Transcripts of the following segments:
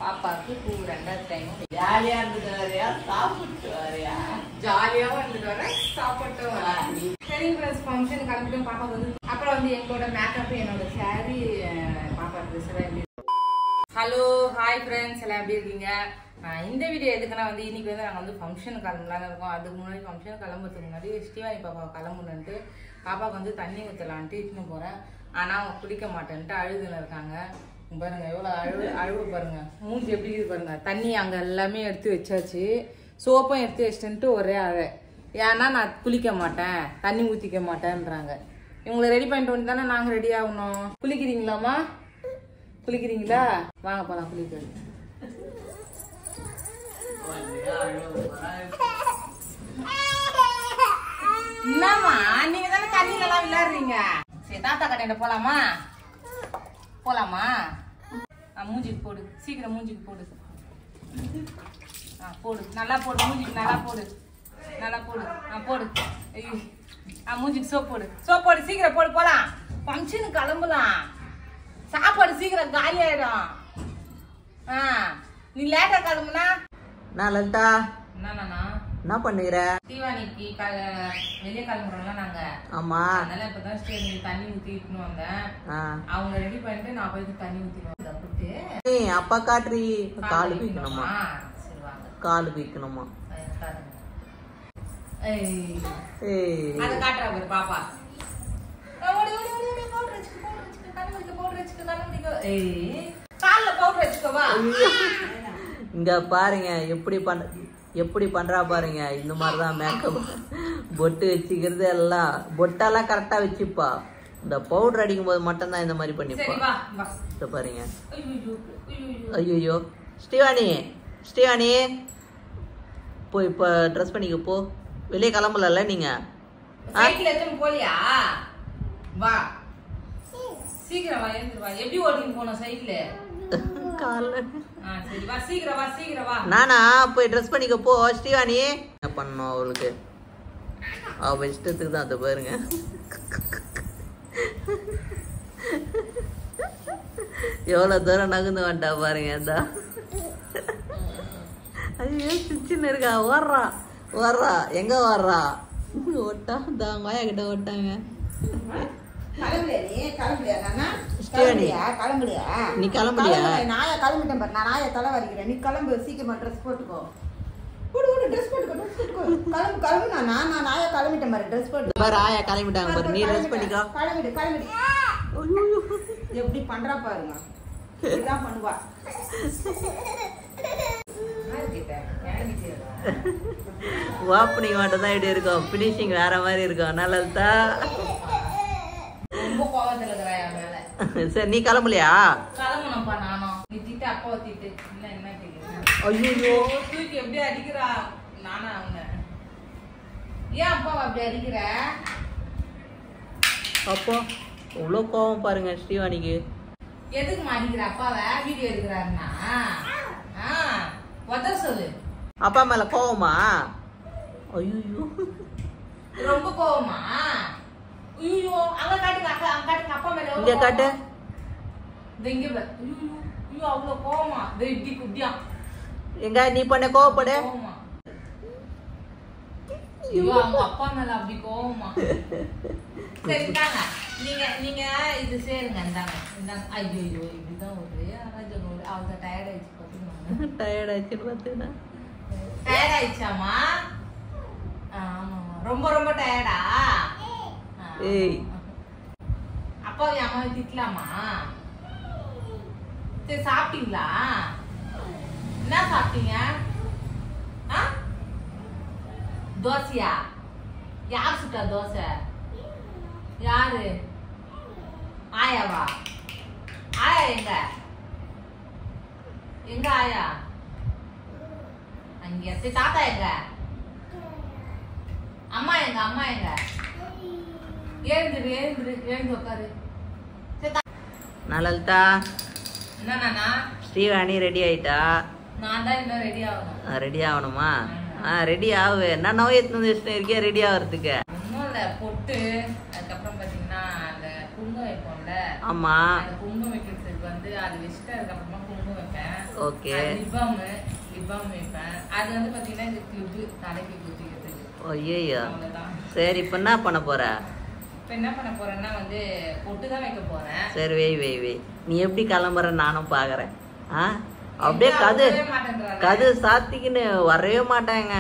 பாப்பாவுக்கு பூ 2வது டைம். ஜாலியா இருந்துட்டு வரையா, சாப்பிட்டு வரையா? ஜாலியாவும் இருந்துட்டு வரேன், சாப்பிட்டும் வரேன். சரி ஃப்ரெண்ட்ஸ், ஃபங்க்ஷன் கிளம்பிட்டும். பாப்பா வந்து அப்புறம் வந்து எங்களோட மேக்கப், என்னோட சாரி, பாப்பா ட்ரெஸ் எல்லாம் எப்படி. ஹலோ, ஹாய் ஃப்ரெண்ட்ஸ், எல்லாம் எப்படி இருக்கீங்க? இந்த வீடியோ எதுக்குன்னா வந்து இன்னைக்கு வந்து நாங்கள் வந்து ஃபங்க்ஷன் கிளம்பலான்னு இருக்கோம். அதுக்கு முன்னாடி ஃபங்க்ஷன் கிளம்புறதுக்கு முன்னாடி ஸ்ரீவாணி பாப்பா கிளம்புனுன்ட்டு பாப்பாவுக்கு வந்து தண்ணி ஊற்றலான்ட்டு இட்டுன்னு போகிறேன். ஆனால் அவங்க குடிக்க மாட்டேன்ட்டு அழுதுன்னு இருக்காங்க. பாருங்க எவ்வளோ அழுவு பாருங்க, மூஞ்சி எப்படி இது பாருங்க. தண்ணி அங்கே எல்லாமே எடுத்து வச்சாச்சு, சோப்பும் எடுத்து வச்சுட்டு ஒரே அழை. ஏன்னா நான் குளிக்க மாட்டேன், தண்ணி ஊற்றிக்க மாட்டேன்றாங்க. இவங்களை ரெடி பண்ணிட்டு வந்து தானே நாங்கள் ரெடி ஆகணும். குளிக்கிறீங்களாம்மா? குளிக்கிறீங்களா? வாங்க போலாம் குளிக்க. என்னம்மா நீங்க தானே தண்ணியில எல்லாம் விளையாடுறீங்க? சரி தாத்தா கடையில போலாமா? போலாமா? மூஞ்சிக்கு போடு, சீக்கிரம் மூஞ்சிக்கு போடு. போடு, நல்லா போடு, மூஞ்சிக்கு நல்லா போடு, நல்லா போடு. போடு, மூஞ்சிக்கு சோப் போடு, சோப் போடு, சீக்கிரம் போடு. போலாம், ஃபங்க்ஷனுக்கு கிளம்பலாம். சாப்பாடு சீக்கிரம் காலி ஆயிடும். நீ லேட்டா கிளம்புனா நான் லலிதா என்னண்ணா என்ன பண்ணுகிற? தீவானிக்கு வெளியே கிளம்புறோம்ல நாங்க. ஆமா, அதனால இப்பதான் ஸ்டேஜ் தண்ணி ஊத்திட்டு வந்தேன். அவங்க ரெடி பண்ணிட்டு நான் போய் தண்ணி ஊத்திடுவேன். அப்பா காட்டுறி காலு பீக்கணுமா? சரி வாங்க, காலு பீக்கணுமா? அதை காட்டுறா பாரு பாப்பா. கால்ல பவுடர் வச்சுக்கோவா. இங்க பாருங்க எப்படி பண்றா பாருங்க. இந்த மாதிரிதான் மேக்கப், பொட்டு வச்சுக்கிறது எல்லாம் பொட்டெல்லாம் கரெக்டா வச்சுப்பா. இந்த பவுடர் அடிக்கும் போது மட்டும்தான் இந்த மாதிரி பண்ணிப்பா. இத பாருங்க. ஐயோ ஸ்ரீவாணி போய் இப்ப ட்ரெஸ் பண்ணிக்க போ. வெளியே கிளம்பல நீங்க? போலியா? வா சீக்கிரம் வா, எழுந்துரு வா. எப்படி ஓட்டின்னு போனோம் சைக்கிள்? நானா போய் ட்ரெஸ் பண்ணிக்க போ. ஸ்ரீவாணி என்ன பண்ணோம் அவளுக்கு? அவ இஷ்டத்துக்கு தான். அதை பாருங்க, எவ்வளவு தூரம் நகுந்து வந்துட்டா பாருங்க. அதான் ஐயோ சின்ன இருக்கா. ஓடுறா எங்க ஓடுறா? ஓட்டா தான் மாயா கிட்ட ஓட்டாங்க. நீ கிளம்புலியா? நாயா கிளம்பிட்டேன் பாரு. நான் நாயை தலை வரைக்கிறேன். நீ கிளம்பு, சீக்கிரமா ட்ரெஸ் போட்டுக்கோ. ட்ரெஸ் போட்டுக்கோ. கிளம்பு. நான் நாயா கிளம்பிட்டேன் பாரு. ட்ரெஸ் போட்டு பாரு, ஆயா கிளம்பிட்டாங்க பாரு. நீ ட்ரெஸ் பண்ணிக்கோ. கிளம்பிடு. எப்படி பண்றா பாருங்க. இதான் பண்ணுவா. ஓப்பனிங் மட்டும் தான் இப்படி இருக்கும், பினிஷிங் வேற மாதிரி இருக்கும். நல்லா ரொம்ப கோவத்துல இருக்கறாயா மேல. சரி நீ கிளம்பலையா? கிளம்பணும்ப்பா நானும். நீ திட்டு அப்பாவை திட்டு. என்ன கேக்குறீங்க? ஐயோ தூக்கி எப்படி அடிக்கிறா? நானா அவங்க ஏன் அப்பாவை அப்படி அடிக்கிற? அப்போ இவ்வளோ கோவம் பாருங்க ஸ்ரீவாணிக்கு. எதுக்கு அடிக்கிற அப்பாவை? வீடியோ எடுக்கிறாருன்னா உதவ சொல்லு. அப்பா மேல கோவமா? ஐயோ ரொம்ப கோவமா? ஐயோ அங்க காட்டுங்க, அங்க காட்டுங்க. அப்பா மேல இங்க காட்டு. இங்க பாரு. ஐயோ அவ்வளவு கோவமா? இப்படி குட்டியா எங்க நீ பண்ண கோவப்படு. ஐயோ அவங்க அப்பா மேல அப்படி கோவமா? சரி தாங்க, நீங்க இது சேருங்க. இந்தாங்க. ஐயோ இப்படிதான் ஒரு அவங்க டயர்ட் ஆயிடுச்சு பாத்தீங்கன்னா. டயர்ட் ஆயிடுச்சுன்னு பார்த்தீங்கன்னா டயர்ட் ஆயிடுச்சாமா? ஆமாமா, ரொம்ப டயர்டா? ஏய் அப்பாவை அம்மாவை திட்டலாமா? சரி சாப்பிட்டீங்களா? என்ன சாப்பிட்டீங்க? தோசையா? யார் சுட்டா தோசை? யாரு? ஆயாவா? ஆயா எங்க ஆயா? அங்க. சரி தாத்தா எங்க? அம்மா எங்க? எழுந்து உட்காரு. லலிதா என்னண்ணா? ஸ்ரீவாணி ரெடி ஆயிட்டா. நான் தான் இன்னும் ரெடி ஆகணும். ரெடி ஆகணுமா? ரெடி ஆகு. என்ன நோய் எத்தனை இருக்கே ரெடி ஆகிறதுக்கு? ஒன்றும் இல்லை, பொட்டு, அதுக்கப்புறம் பார்த்தீங்கன்னா அந்த குங்குமம் வைப்போம்ல. ஆமா, அந்த குங்குமம் வைக்கிறதுக்கு வந்து அது வச்சுட்டு அதுக்கப்புறமா குங்குமம் வைப்பேன். ஓகே. லிப்பாம் வைப்பேன். அது வந்து பாத்தீங்கன்னா இந்த கிளிப்பு தலைக்கு குத்திக்கிறதுக்கு. ஐயோ. அவ்வளவுதான். சரி இப்போ என்ன பண்ண போற? இப்போ என்ன பண்ண போறேன்னா வந்து பொட்டு தான் வைக்க போறேன். சரி வை. நீ எப்படி கிளம்புற நானும் பாக்குறேன். அப்படியே கது சாத்திக்கின்னு வரவே மாட்டாங்க.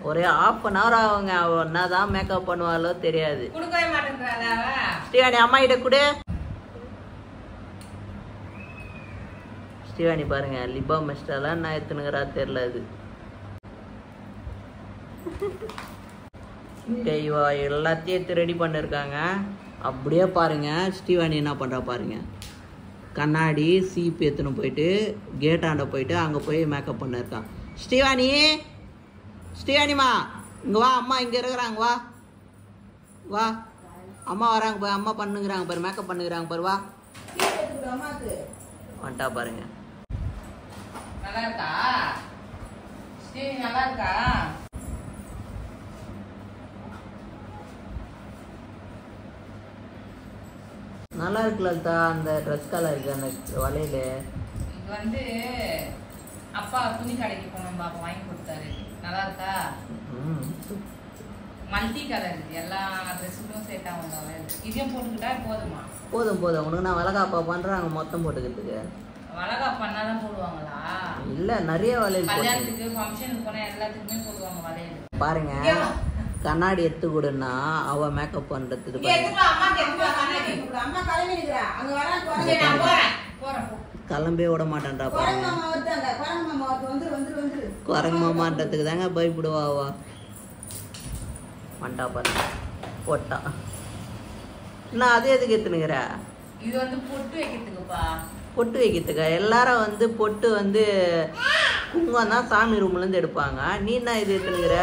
ஒரே 1/2 ஆகுங்க. அவ என்னதான் மேக்கப் பண்ணுவாளோ தெரியாது. குடுக்கவே மாட்டேங்கிறாளா? ஸ்ரீவாணி அம்மா கிட்ட கொடு. ஸ்ரீவாணி பாருங்க லிபா மிஸ்டர்லாம் என்ன எத்துனுங்கிறா தெரியல. அது இவா எல்லாத்தையும் எடுத்து ரெடி பண்ணிருக்காங்க. அப்படியே பாருங்க ஸ்ரீவாணி என்ன பண்றா பாருங்க. கண்ணாடி சீப்பு எடுத்துன்னு போயிட்டு கேட்டாண்ட போயிட்டு அங்கே போய் மேக்கப் பண்ணிருக்கான். ஸ்ரீவாணிமா இங்கே வா, அம்மா இங்கே இருக்கிறாங்க. வா அம்மா வராங்க பாரு. அம்மா பண்ணுங்கிறாங்க பாரு, மேக்கப் பண்ணுங்கிறாங்க பாரு. வா வந்துட்டா பாருங்க. நல்லா இருக்கா? ஸ்ரீ நல்லா இருக்கா? நல்லா இருக்கு லலிதா. அந்த ட்ரெஸ் கலர் இருக்கு அந்த வலையில. இது வந்து அப்பா துணி கடைக்கு போனோம் பாப்பா வாங்கி கொடுத்தாரு. நல்லா இருக்கா? மல்டி கலர் இது. எல்லா ட்ரெஸ்ஸுக்கும் செட் ஆகும். இதையும் போட்டுக்கிட்டா போதுமா? போதும். உனக்கு நான் வளகாப்பா பண்றாங்க மொத்தம் போட்டுக்கிறதுக்கு. வளகாப்பு பண்ணாதான் போடுவாங்களா? இல்ல நிறைய வளையல். கல்யாணத்துக்கு ஃபங்க்ஷனுக்கு போனா எல்லாத்துக்குமே போடுவாங்க வளையல். பாருங்க கண்ணாடி எடுத்து கொடுன்னா அவ மேக்கப் பண்றதுக்கு கிளம்பே விட மாட்டேன்றா பாருங்க. குரங்கு மாமான்றதுக்கு தாங்க பயப்படுவா அவ. வந்துட்டா பாருங்க போட்டா. நான் அதே எதுக்கு எத்துனுங்கிற? இது வந்து பொட்டு வைக்கிறதுக்குப்பா. பொட்டு வைக்கிறதுக்கா? எல்லாரும் வந்து பொட்டு வந்து குங்குமம் தான் சாமி ரூம்ல இருந்து எடுப்பாங்க. நீ என்ன இது எத்துனுங்கிற?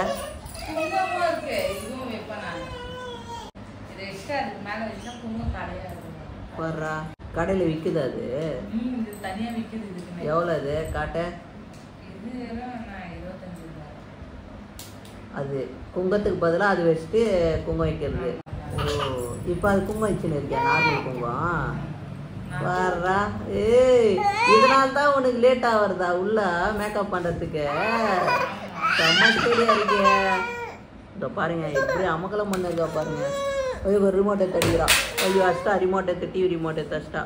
குங்குமம் இருக்கு, இதுவும் வைப்பேன் நான். இது எக்ஸ்ட்ரா அதுக்கு மேல வச்சா குங்குமம் கடையா இருக்கும். வர்றா கடையில விக்குது அது. இது தனியா விக்குது. இதுக்கு எவ்வளவு அது காட்ட? இது 25 ரூபாய். அது குங்குமத்துக்கு பதிலாக அது வச்சுட்டு குங்குமம் வைக்கிறது. ஓ இப்போ அது குங்குமம் வச்சுன்னு இருக்கியா? நார்மல் குங்குமம் வர்றா. ஏய் இதனால தான் உனக்கு லேட் ஆகுறதா உள்ள மேக்கப் பண்றதுக்கு? செம்மடியா இருக்கிய. இந்த பாருங்க எப்படி அமக்கலம் பண்ணிருக்கா பாருங்க. ஐயோ ஒரு ரிமோட்டை தடிக்கிறா. ஐயோ அஷ்டா ரிமோட்டை டிவி ரிமோட்டை தஷ்டா.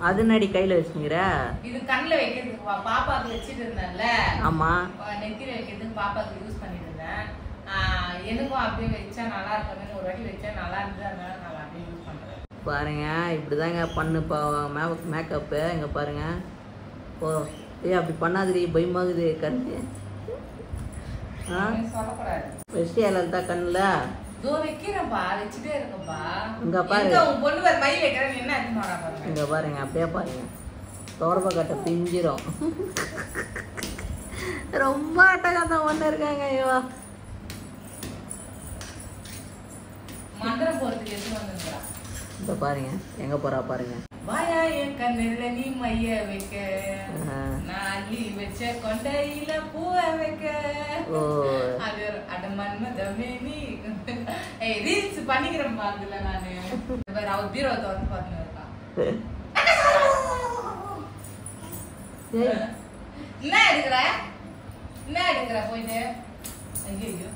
அது நடி கையில வச்சுங்கிற? இது கண்ணுல வைக்கிறதுக்கு பாப்பாக்கு வச்சிட்டு இருந்தேன்ல. ஆமா நெத்தியில வைக்கிறதுக்கு பாப்பாக்கு யூஸ் பண்ணிட்டு இருந்தேன். எனக்கும் அப்படியே வச்சா நல்லா இருக்குன்னு ஒரு வாட்டி வச்சா நல்லா இருந்தது. அதனால நான் அப்படியே யூஸ் பண்றேன். பாருங்க இப்படிதாங்க பண்ணுப்பா மேக்கப்பு. இங்க பாருங்க. ஓ ஏ அப்படி பண்ணாதீ பயமாகுது கண்ணு. சொல்லக்கூடாது. வெஸ்டியா லலிதா கண்ணுல வைக்கிறேன்ப்பா, வச்சுட்டே இருக்கேன்ப்பா. இங்க பாரு உன் பொண்ணு வேற மை வைக்கிறேன். என்ன அதிகமாக பாருங்க. இங்க பாருங்க அப்படியே பாருங்க தோரப்ப கட்ட பிஞ்சிரும். ரொம்ப அட்டகாசம் ஒண்ணு இருக்காங்க. ஐயோ மந்திரம் போறதுக்கு எடுத்து வந்துருக்கா. இந்த பாருங்க எங்க போறா பாருங்க. வாயா என் கண்ணுல நீ மைய வைக்க, நான் அள்ளி வச்ச கொண்டையில பூவ வைக்க. ஓ அது அட மன்மதமே நீ. ஏய் ரீல்ஸ் பண்ணிக்கிறேன் பாத்துல நானு. வேற அவ பீரோத்தை வந்து பாத்துன்னு இருக்கா. என்ன எடுக்கிற போயிட்டு? ஐயோ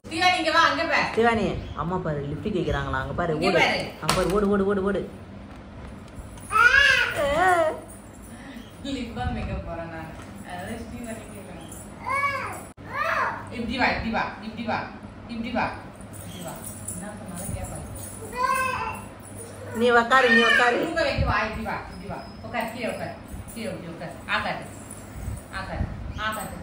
திவானி இங்க வா. அங்க பாரு திவானி அம்மா பாரு லிப்ட் கேக்குறாங்களா? அங்க பாரு ஓடு. அங்க பாரு ஓடு ஓடு ஓடு ஓடு. லிப்பா மேக்கப் போறேன் நான். அத ஸ்ரீவாணி கேக்குறாங்க. இப்படி வா இப்படி வா இப்படி வா இப்படி வா இப்படி வா. என்ன சொன்னாலும் கேட்பாங்க. நீ உட்காரு நீ உட்காரு. உங்க வைக்க வா. இப்படி வா இப்படி வா. உட்கார் கீழே உட்கார் கீழே இப்படி உட்கார். ஆகாது ஆகாது ஆகாது.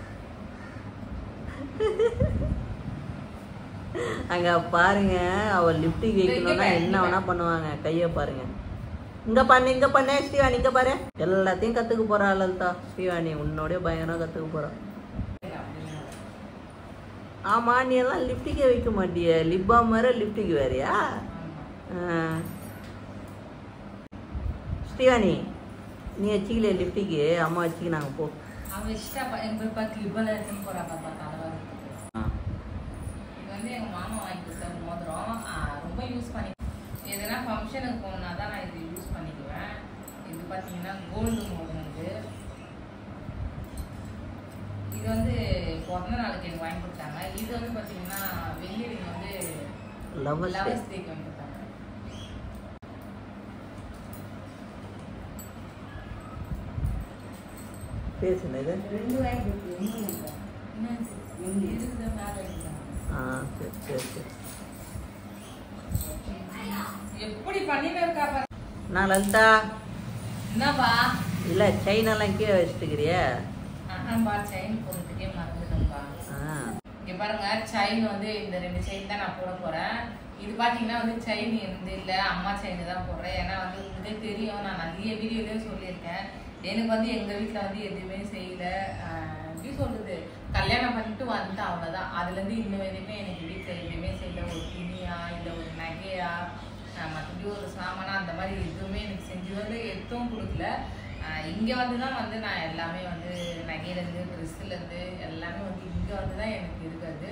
அங்க பாருங்க அவ லிப்ட் வைக்கணும்னா என்ன வேணா பண்ணுவாங்க. கைய பாருங்க. இங்க பண்ணு ஸ்ரீவாணி இங்க பாரு. எல்லாத்தையும் கத்துக்க போறா லலிதா. ஸ்ரீவாணி உன்னோட பயங்கரமா கத்துக்க போறா. ஆமா நீ எல்லாம் லிப்டிக்கே வைக்க மாட்டிய. லிப்பா மாதிரி லிப்டிக் வேறையா? ஸ்ரீவாணி நீ வச்சுக்கல லிப்டிக்கு, அம்மா வச்சுக்கினாங்க போ. அவ இஷ்டப்பா எங்க பார்த்து லிப்பல எடுத்துன்னு போறா பாப்பா. தலைவா இது வந்து எங்க மாமா வாங்கி கொடுத்த மோதிரம். ரொம்ப யூஸ் பண்ணி எதனா ஃபங்க்ஷனுக்கு போனா தான் நான் இது யூஸ் பண்ணிக்குவேன். இது பார்த்தீங்கன்னா கோல்டு மோதிரம். இது பிறந்த நாளுக்கு எனக்கு வாங்கி கொடுத்தாங்க. இது வந்து பார்த்தீங்கன்னா வெள்ளி ரிங் வந்து லவர்ஸ் டேக்கு வாங்கி கொடுத்தாங்க. பேசுனது 2 வாங்கி கொடுத்து இன்னும் இருக்குது மேலே சரி சரி. எப்படி பண்ணிட்டு இருக்கா பாரு. நான் லலிதா என்னப்பா இல்லை செயின் எல்லாம் கீழே வச்சுட்டுக்கிறியா? செயின் போடுறதுக்கே மறந்துட்டோம்ப்பா. இங்க பாருங்க செயின் வந்து இந்த 2 செயின் தான் நான் போட போறேன். இது பாத்தீங்கன்னா வந்து செயின் வந்து இல்லை அம்மா செயின் தான் போடுறேன். ஏன்னா வந்து உங்களுக்கு தெரியும், நான் நிறைய வீடியோலயும் சொல்லியிருக்கேன். எனக்கு வந்து எங்க வீட்டுல வந்து எதுவுமே செய்யல. எப்படி சொல்றது, கல்யாணம் பண்ணிட்டு வந்துட்டு அவ்வளவுதான். அதுல இருந்து இன்ன வரைக்குமே எனக்கு வீட்டுல எதுவுமே செய்யல. ஒரு துணியா இல்ல ஒரு நகையா மற்றபடி ஒரு சாமானா அந்த மாதிரி எதுவுமே எனக்கு செஞ்சு வந்து எதுவும் கொடுக்கல. இங்க வந்துதான் வந்து நான் எல்லாமே வந்து நகையிலேருந்து ட்ரெஸ்ஸுலேருந்து எல்லாமே வந்து இங்க வந்துதான் எனக்கு இருக்காது.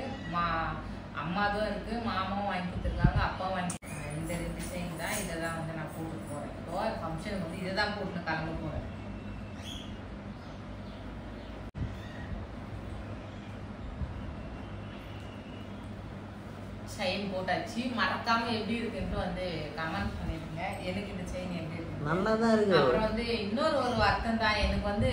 அம்மா தான் இருக்கு, மாமாவும் வாங்கி கொடுத்துருக்காங்க, அப்பாவும் வாங்கி இந்த 2 டிசைன் தான். இதை தான் வந்து நான் போட்டு போறேன். இப்போ ஃபங்க்ஷனுக்கு வந்து இதை தான் போட்டு கிளம்ப போறேன். செயின் போட்டாச்சு. மறக்காம எப்படி இருக்குன்னு வந்து கமெண்ட் பண்ணிருங்க. எனக்கு இந்த செயின் எப்படி இருக்கு? நல்லா தான் இருக்கு. அப்புறம் வந்து இன்னொரு ஒரு வருத்தம் தான், எனக்கு வந்து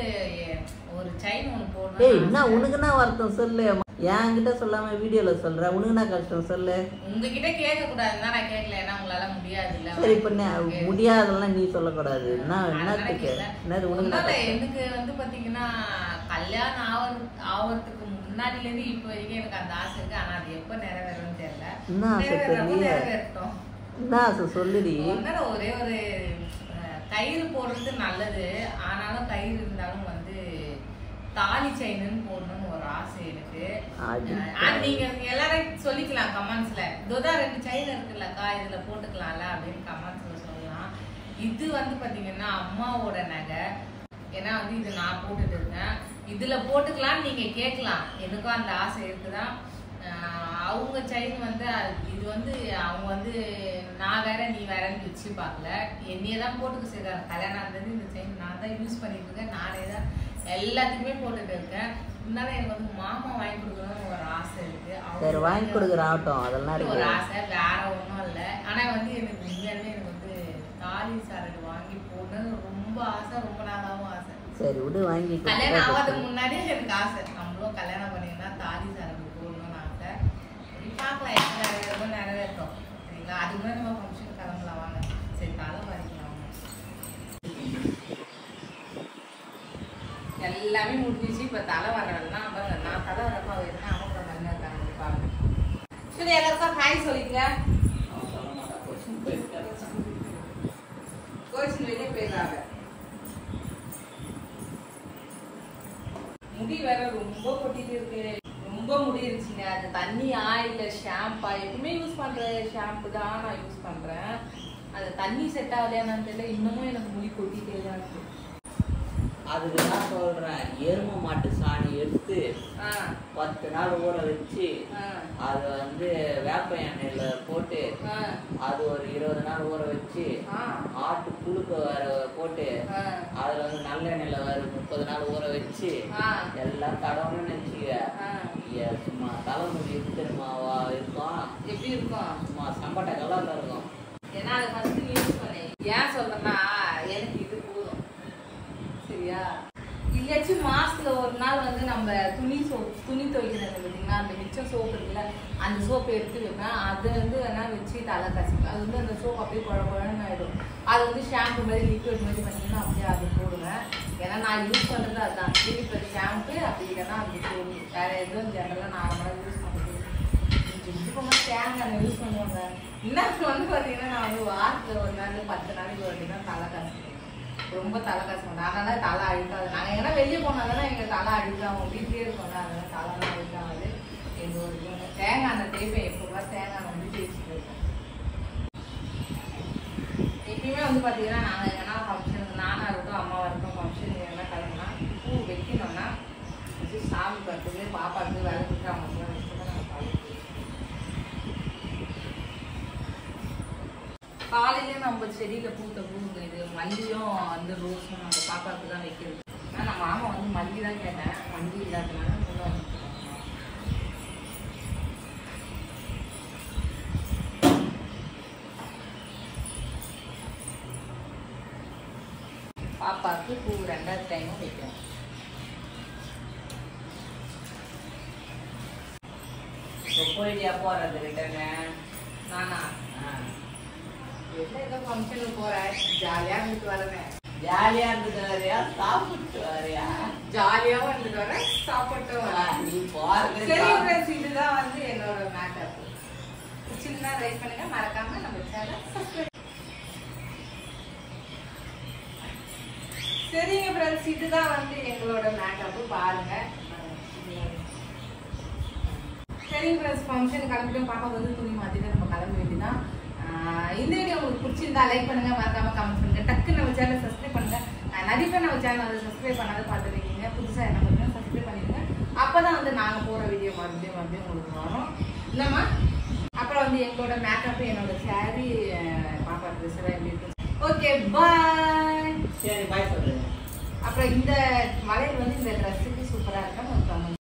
ஒரு செயின் ஒன்று போடணும். ஏய் என்ன உனக்குன்னா வருத்தம் சொல்லு, என்கிட்ட சொல்லாம வீடியோல சொல்ற. உனக்குன்னா கஷ்டம் சொல்லு. உங்ககிட்ட கேட்க கூடாதுன்னா நான் கேட்கல, ஏன்னா உங்களால முடியாது இல்ல. சரி பண்ண முடியாதெல்லாம் நீ சொல்லக்கூடாது. என்னத்துக்கு என்னது உனக்கு? எனக்கு வந்து பாத்தீங்கன்னா கல்யாணம் ஆவறதுக்கு முன்னாடில இருந்து இப்ப வரைக்கும் எனக்கு அந்த ஆசை இருக்கு. ஆனா அது எப்ப நிறைவேறும்னு தெரியல. என்ன ஆசை தெரியல? என்ன ஆசை சொல்லுடி. ஒரே ஒரு கயிறு போடுறது நல்லது, ஆனாலும் கயிறு இருந்தாலும் வந்து தாலி செயின்னு போடணும்னு ஒரு ஆசை எனக்கு. நீங்க எல்லாரும் சொல்லிக்கலாம் கமெண்ட்ஸ்ல, இதோதான் 2 செயின் இருக்குல்லக்கா இதுல போட்டுக்கலாம்ல அப்படின்னு கமெண்ட்ஸ்ல சொல்லலாம். இது வந்து பாத்தீங்கன்னா அம்மாவோட நகை. ஏன்னா வந்து இது நான் போட்டுட்டு இருக்கேன், இதுல போட்டுக்கலாம்னு நீங்க கேட்கலாம். எனக்கும் அந்த ஆசை இருக்குதான். அவங்க செயின் வந்து இது வந்து அவங்க வந்து நான் வேற நீ வேறன்னு வச்சு பார்க்கல, என்னையே தான் போட்டுக்க செய்றாங்க. கல்யாணம் ஆனது இந்த செயின் நான் தான் யூஸ் பண்ணிட்டு இருக்கேன், நானே தான் எல்லாத்துக்குமே போட்டுட்டு இருக்கேன். இருந்தாலும் எனக்கு வந்து மாமா வாங்கி கொடுக்கணும்னு ஒரு ஆசை இருக்கு. சரி வாங்கி கொடுக்குற ஆட்டம் அதெல்லாம் ஒரு ஆசை, வேற ஒன்றும் இல்லை. ஆனா வந்து எனக்கு உண்மையாலுமே எனக்கு வந்து தாலி சரடு வாங்கி போடணும்னு ரொம்ப ஆசை, ரொம்ப நாளாவும் ஆசை. சரி விடு வாங்கி. கல்யாணம் ஆகாதுக்கு முன்னாடியே எனக்கு ஆசை, நம்மளும் கல்யாணம் பண்ணீங்கன்னா தாலி சரடு போடணும்னு ஆசை. பார்க்கலாம் என்ன நிறைவேறோம் நிறைவேற்றோம் சரிங்களா. அதுக்கு முன்னாடி நம்ம ஃபங்க்ஷன் கிளம்பலாம் வாங்க. சரி தலை பாதிக்கலாம். எல்லாமே முடிஞ்சிச்சு. இப்ப தலை வர்றதுலாம் பாருங்க, நான் தலை வரப்பா போயிருந்தேன், அவங்க மண்ணா இருக்காங்க பாருங்க. சரி எல்லாருக்கும் ஹாய் சொல்லிக்கங்க. கோச்சின் வெளியே போயிடுறாங்க. முடி வேற ரொம்ப கொட்டிட்டு இருக்கு, ரொம்ப முடி இருந்துச்சுங்க. அது தண்ணியா இல்ல ஷாம்பா, எப்பவுமே யூஸ் பண்ற ஷாம்பு தான் நான் யூஸ் பண்றேன். அது தண்ணி செட் ஆகலையான்னு தெரியல, இன்னமும் எனக்கு முடி கொட்டிட்டே தான் இருக்கு. அதுக்கு நான் சொல்றேன், எருமை மாட்டு சாணி எடுத்து 10 நாள் ஊற வச்சு அது வந்து வேப்ப எண்ணெயில போட்டு அது ஒரு 20 நாள் ஊற வச்சு ஆட்டு புழுக்க வேற போட்டு அதுல வந்து நல்லெண்ணெயில வேற 30 நாள் ஊற வச்சு எல்லாம் தடவணும்னு நினைச்சுக்க. சும்மா தலைமுடி தெரியுமாவா இருக்கும், எப்படி இருக்கும், சும்மா சம்பட்ட கலர்ல இருக்கும். ஏன்னா அதை ஃபர்ஸ்ட் யூஸ் பண்ணேன். ஏன் சொல்றேன்னா எனக்கு இது போதும் சரியா. இல்லையாச்சும் மாசத்துல ஒரு நாள் வந்து நம்ம துணி துவைக்கிறது பார்த்தீங்கன்னா அந்த மிச்சம் சோப்பு இருக்குல்ல, அந்த சோப்பை எடுத்து வைப்பேன். அது வந்து வேணா வச்சு தலை கசிப்பேன். அது வந்து அந்த சோப்பு அப்படியே குழன்னு ஆயிடும். அது வந்து ஷாம்பு மாதிரி லிக்விட் மாதிரி பண்ணிங்கன்னா அப்படியே அது போடுவேன். ஏன்னா நான் யூஸ் பண்றது அதுதான், இப்போ ஷாம்பு அப்படி இல்லைன்னா அப்படி போடுவேன். வேற எதுவும் ஜெனரலாக நார்மலாக யூஸ் பண்ணுறது தேங்காய் யூஸ் பண்ணுவாங்க. இன்னும் வந்து பார்த்தீங்கன்னா நான் வந்து வாரத்தில் ஒரு நாள் 10 நாளைக்கு பார்த்தீங்கன்னா தலை கசிப்பேன். ரொம்ப தலை கஷ்டம். அதனால தலை அழுக்காது. நாங்கள் எங்கன்னா வெளியே போனாதானே எங்கள் தலை அழுக்காகும். வீட்லேயே இருக்கோம்ல, அதனால தலைலாம் அழுக்காது. எந்த ஒரு தேங்காய் எண்ணெய் தேய்ப்பேன். எப்போ தேங்காய் எண்ணெய் வந்து தேய்ச்சிட்டு இருக்கோம். எப்பயுமே வந்து பார்த்தீங்கன்னா நாங்கள் எங்கன்னா ஃபங்க்ஷனுக்கு நானாக இருக்கட்டும் அம்மாவாக இருக்கட்டும் ஃபங்க்ஷனுக்கு எங்கன்னா கிளம்புனா பூ வைக்கணும்னா வச்சு சாமி பார்த்துட்டு பாப்பாவுக்கு விளக்கிட்டு அவங்களுக்குலாம் வச்சுட்டு தான் நாங்கள் பாருவோம். காலையிலேயே நம்ம செடியில் பூத்த பூங்க இது மல்லியும் வந்து ரோஸும் நம்ம பாப்பாவுக்கு தான் வைக்கிறது. ஆனால் நம்ம மாமா வந்து மல்லி தான் கேட்டேன், மல்லி இல்லாதனால முன்னே வந்து பாப்பாவுக்கு பூ 2வது டைமும் வைக்கிறேன். போயிட்டியா போறது ரிட்டர்னு? நானா ஏதோ ஃபங்க்ஷனுக்கு போறேன், ஜாலியா இருந்துட்டு வரேன். ஜாலியா இருந்துட்டு வரையா சாப்பிட்டு வரையா? ஜாலியாவும் இருந்துட்டு வரேன், சாப்பிட்டு வரேன். நீ போறது சரி ஃப்ரெண்ட்ஸ், இதுதான் வந்து என்னோட மேக்கப். சின்ன லைக் பண்ணுங்க, மறக்காம நம்ம சேனல் சப்ஸ்கிரைப். சரிங்க ஃப்ரெண்ட்ஸ், இதுதான் வந்து எங்களோட மேக்கப். பாருங்க. சரிங்க ஃப்ரெண்ட்ஸ், ஃபங்க்ஷன் கிளம்பிட்டு பாப்பா வந்து துணி மாத்திட்டு நம்ம கிளம்ப வேண்டியதான். இந்த வீடியோ உங்களுக்கு பிடிச்சிருந்தா லைக் பண்ணுங்க, மறக்காம கமெண்ட் பண்ணுங்க, டக்கு நம்ம சேனல் சப்ஸ்கிரைப் பண்ணுங்க. நிறைய பேர் நம்ம சேனல் வந்து சப்ஸ்கிரைப் பண்ணாத பார்த்துருக்கீங்க, புதுசா என்ன பண்ணுங்க சப்ஸ்கிரைப் பண்ணிடுங்க. அப்பதான் வந்து நாங்க போற வீடியோ மறுபடியும் உங்களுக்கு வரும் இல்லம்மா. அப்புறம் வந்து எங்களோட மேக்கப், என்னோட சாரி, பாப்பா ட்ரெஸ் எல்லாம் எப்படி இருக்கு. Okay bye. சரி பாய் சொல்றேன். அப்புறம் இந்த மலையில் வந்து இந்த ட்ரெஸ்ஸுக்கு சூப்பரா இருக்கும்.